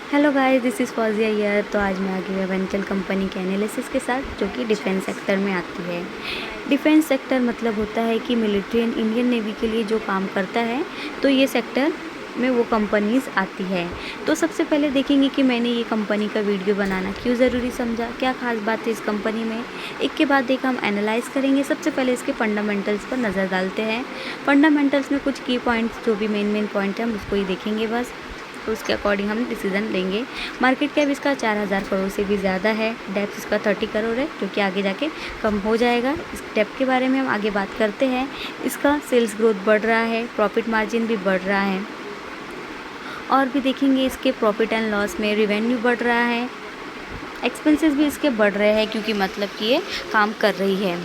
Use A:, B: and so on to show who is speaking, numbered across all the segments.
A: Hello guys, this is Fauzia यार। तो आज मैं आ गई वेंचर कंपनी के एनालिसिस के साथ, जो कि डिफेंस सेक्टर में आती है। डिफेंस सेक्टर मतलब होता है कि मिलिट्री एंड इंडियन नेवी के लिए जो काम करता है, तो ये सेक्टर में वो कंपनीज़ आती है। तो सबसे पहले देखेंगे कि मैंने ये कंपनी का वीडियो बनाना क्यों ज़रूरी समझा, क्या खास बात है इस कंपनी में। एक के बाद एक हम एनालाइज़ करेंगे। सबसे पहले इसके फंडामेंटल्स पर नज़र डालते हैं। फंडामेंटल्स में कुछ की पॉइंट्स, जो भी मेन पॉइंट है, हम उसको ही देखेंगे बस। तो उसके अकॉर्डिंग हम डिसीजन लेंगे। मार्केट कैप इसका 4000 करोड़ से भी ज़्यादा है। डेप्थ इसका 30 करोड़ है, जो कि आगे जाके कम हो जाएगा। इस डेप्थ के बारे में हम आगे बात करते हैं। इसका सेल्स ग्रोथ बढ़ रहा है, प्रॉफिट मार्जिन भी बढ़ रहा है, और भी देखेंगे इसके प्रॉफिट एंड लॉस में रेवेन्यू बढ़ रहा है, एक्सपेंसेस भी इसके बढ़ रहे हैं, क्योंकि मतलब कि ये काम कर रही है।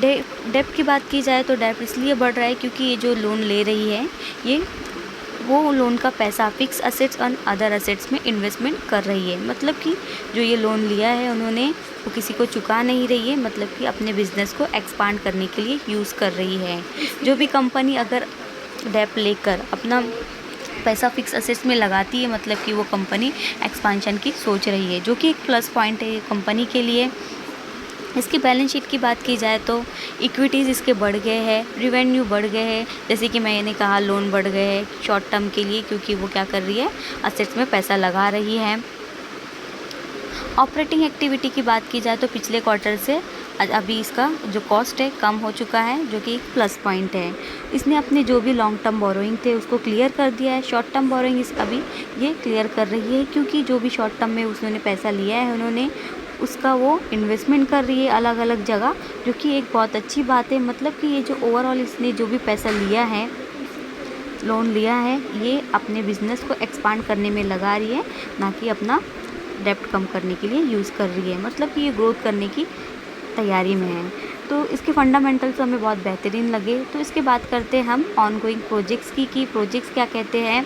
A: डेप्थ की बात की जाए तो डेप्थ इसलिए बढ़ रहा है क्योंकि ये जो लोन ले रही है, ये वो लोन का पैसा फिक्स असेट्स और अदर असेट्स में इन्वेस्टमेंट कर रही है। मतलब कि जो ये लोन लिया है उन्होंने, वो किसी को चुका नहीं रही है, मतलब कि अपने बिजनेस को एक्सपांड करने के लिए यूज़ कर रही है। जो भी कंपनी अगर डेप लेकर अपना पैसा फिक्स असेट्स में लगाती है, मतलब कि वो कंपनी एक्सपांशन की सोच रही है, जो कि एक प्लस पॉइंट है ये कंपनी के लिए। इसकी बैलेंस शीट की बात की जाए तो इक्विटीज़ इसके बढ़ गए हैं, रिवेन्यू बढ़ गए हैं, जैसे कि मैंने कहा लोन बढ़ गए हैं शॉर्ट टर्म के लिए, क्योंकि वो क्या कर रही है, असेट्स में पैसा लगा रही है। ऑपरेटिंग एक्टिविटी की बात की जाए तो पिछले क्वार्टर से अभी इसका जो कॉस्ट है कम हो चुका है, जो कि एक प्लस पॉइंट है। इसने अपने जो भी लॉन्ग टर्म बोरोइंग थे उसको क्लियर कर दिया है। शॉर्ट टर्म बोरोइंग इस अभी ये क्लियर कर रही है, क्योंकि जो भी शॉर्ट टर्म में उसने पैसा लिया है उन्होंने, उसका वो इन्वेस्टमेंट कर रही है अलग अलग जगह, जो कि एक बहुत अच्छी बात है। मतलब कि ये जो ओवरऑल इसने जो भी पैसा लिया है, लोन लिया है, ये अपने बिज़नेस को एक्सपांड करने में लगा रही है, ना कि अपना डेप्ट कम करने के लिए यूज़ कर रही है। मतलब कि ये ग्रोथ करने की तैयारी में है। तो इसके फंडामेंटल्स हमें बहुत बेहतरीन लगे। तो इसके बात करते हैं हम ऑनगोइंग प्रोजेक्ट्स की प्रोजेक्ट्स क्या कहते हैं।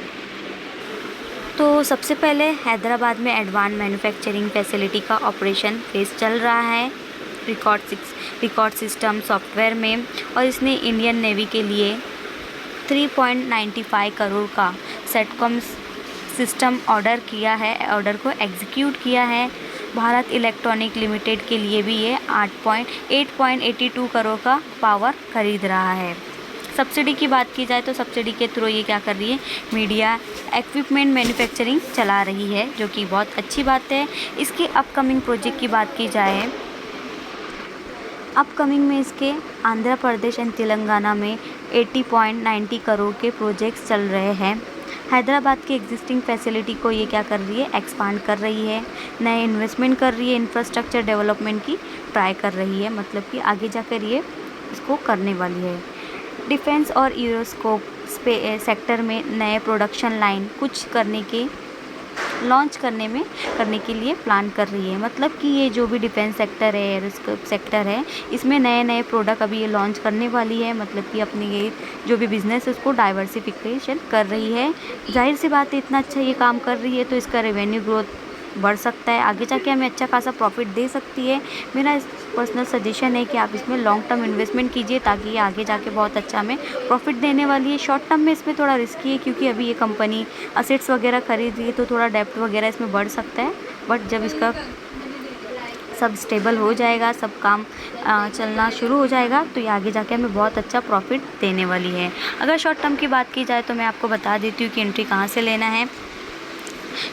A: तो सबसे पहले हैदराबाद में एडवांस मैन्युफैक्चरिंग फैसिलिटी का ऑपरेशन फेस चल रहा है रिकॉर्ड सिस्टम सॉफ्टवेयर में, और इसने इंडियन नेवी के लिए 3.95 करोड़ का सेटकॉम सिस्टम ऑर्डर किया है, ऑर्डर को एग्जीक्यूट किया है। भारत इलेक्ट्रॉनिक लिमिटेड के लिए भी ये 8.82 करोड़ का पावर खरीद रहा है। सब्सिडी की बात की जाए तो सब्सिडी के थ्रू ये क्या कर रही है, मीडिया इक्विपमेंट मैन्युफैक्चरिंग चला रही है, जो कि बहुत अच्छी बात है। इसके अपकमिंग प्रोजेक्ट की बात की जाए, अपकमिंग में इसके आंध्र प्रदेश एंड तेलंगाना में 80.90 करोड़ के प्रोजेक्ट्स चल रहे हैं। हैदराबाद की एग्जिस्टिंग फैसिलिटी को ये क्या कर रही है, एक्सपांड कर रही है, नए इन्वेस्टमेंट कर रही है, इंफ्रास्ट्रक्चर डेवलपमेंट की ट्राई कर रही है, मतलब कि आगे जाकर ये इसको करने वाली है। डिफेंस और एरोस्पेस सेक्टर में नए प्रोडक्शन लाइन कुछ लॉन्च करने के लिए प्लान कर रही है। मतलब कि ये जो भी डिफेंस सेक्टर है, एरोस्पेस सेक्टर है, इसमें नए प्रोडक्ट अभी ये लॉन्च करने वाली है। मतलब कि अपनी ये जो भी बिज़नेस है उसको डाइवर्सिफिकेशन कर रही है। जाहिर सी बात है, इतना अच्छा ये काम कर रही है तो इसका रेवेन्यू ग्रोथ बढ़ सकता है, आगे जाके हमें अच्छा खासा प्रॉफिट दे सकती है। मेरा पर्सनल सजेशन है कि आप इसमें लॉन्ग टर्म इन्वेस्टमेंट कीजिए, ताकि ये आगे जाके बहुत अच्छा हमें प्रॉफिट देने वाली है। शॉर्ट टर्म में इसमें थोड़ा रिस्की है, क्योंकि अभी ये कंपनी असेट्स वगैरह खरीद रही है, तो थोड़ा डेप्ट वगैरह इसमें बढ़ सकता है। बट जब इसका सब स्टेबल हो जाएगा, सब काम चलना शुरू हो जाएगा, तो ये आगे जाके हमें बहुत अच्छा प्रॉफिट देने वाली है। अगर शॉर्ट टर्म की बात की जाए तो मैं आपको बता देती हूँ कि एंट्री कहाँ से लेना है।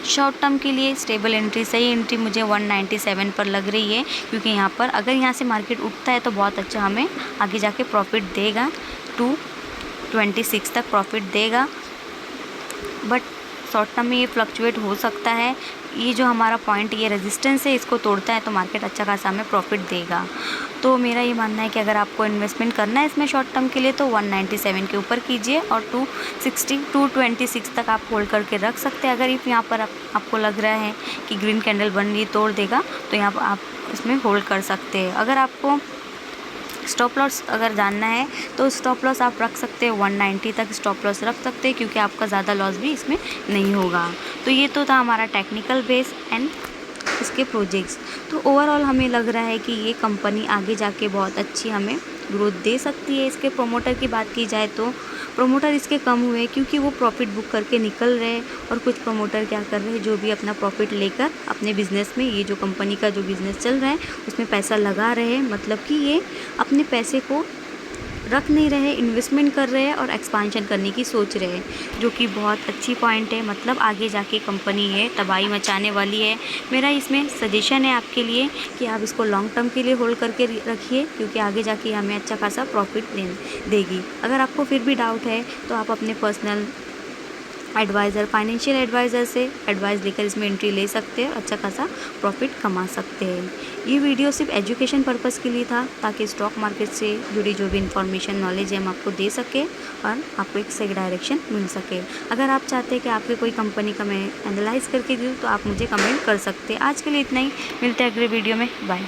A: शॉर्ट टर्म के लिए स्टेबल एंट्री, सही एंट्री मुझे 197 पर लग रही है, क्योंकि यहाँ पर अगर यहाँ से मार्केट उठता है तो बहुत अच्छा हमें आगे जाके प्रॉफिट देगा, 226 तक प्रॉफिट देगा। बट शॉर्ट टर्म में ये फ्लक्चुएट हो सकता है। ये जो हमारा पॉइंट, ये रेजिस्टेंस है, इसको तोड़ता है तो मार्केट अच्छा खासा हमें प्रॉफिट देगा। तो मेरा ये मानना है कि अगर आपको इन्वेस्टमेंट करना है इसमें शॉर्ट टर्म के लिए, तो 197 के ऊपर कीजिए, और 226 तक आप होल्ड करके रख सकते हैं। अगर यहाँ पर आपको लग रहा है कि ग्रीन कैंडल बन रही तोड़ देगा, तो यहाँ पर आप इसमें होल्ड कर सकते हैं। अगर आपको स्टॉप लॉस अगर जानना है तो स्टॉप लॉस आप रख सकते हैं, 190 तक स्टॉप लॉस रख सकते हैं, क्योंकि आपका ज़्यादा लॉस भी इसमें नहीं होगा। तो ये तो था हमारा टेक्निकल बेस एंड इसके प्रोजेक्ट्स। तो ओवरऑल हमें लग रहा है कि ये कंपनी आगे जाके बहुत अच्छी हमें ग्रोथ दे सकती है। इसके प्रोमोटर की बात की जाए तो प्रोमोटर इसके कम हुए क्योंकि वो प्रॉफिट बुक करके निकल रहे हैं, और कुछ प्रोमोटर क्या कर रहे हैं, जो भी अपना प्रॉफिट लेकर अपने बिज़नेस में, ये जो कंपनी का जो बिज़नेस चल रहा है उसमें पैसा लगा रहे हैं, मतलब कि ये अपने पैसे को रख नहीं रहे, इन्वेस्टमेंट कर रहे हैं और एक्सपांशन करने की सोच रहे हैं, जो कि बहुत अच्छी पॉइंट है। मतलब आगे जाके कंपनी है तबाही मचाने वाली है। मेरा इसमें सजेशन है आपके लिए कि आप इसको लॉन्ग टर्म के लिए होल्ड करके रखिए, क्योंकि आगे जाके हमें अच्छा खासा प्रॉफिट देगी। अगर आपको फिर भी डाउट है तो आप अपने पर्सनल एडवाइज़र, फाइनेंशियल एडवाइज़र से एडवाइस लेकर इसमें एंट्री ले सकते हैं, अच्छा खासा प्रॉफिट कमा सकते हैं। ये वीडियो सिर्फ एजुकेशन पर्पस के लिए था, ताकि स्टॉक मार्केट से जुड़ी जो भी इंफॉर्मेशन, नॉलेज है हम आपको दे सके और आपको एक सही डायरेक्शन मिल सके। अगर आप चाहते हैं कि आपकी कोई कंपनी का मैं एनालाइज करके दूँ तो आप मुझे कमेंट कर सकते हैं। आज के लिए इतना ही, मिलते हैं अगले वीडियो में। बाय।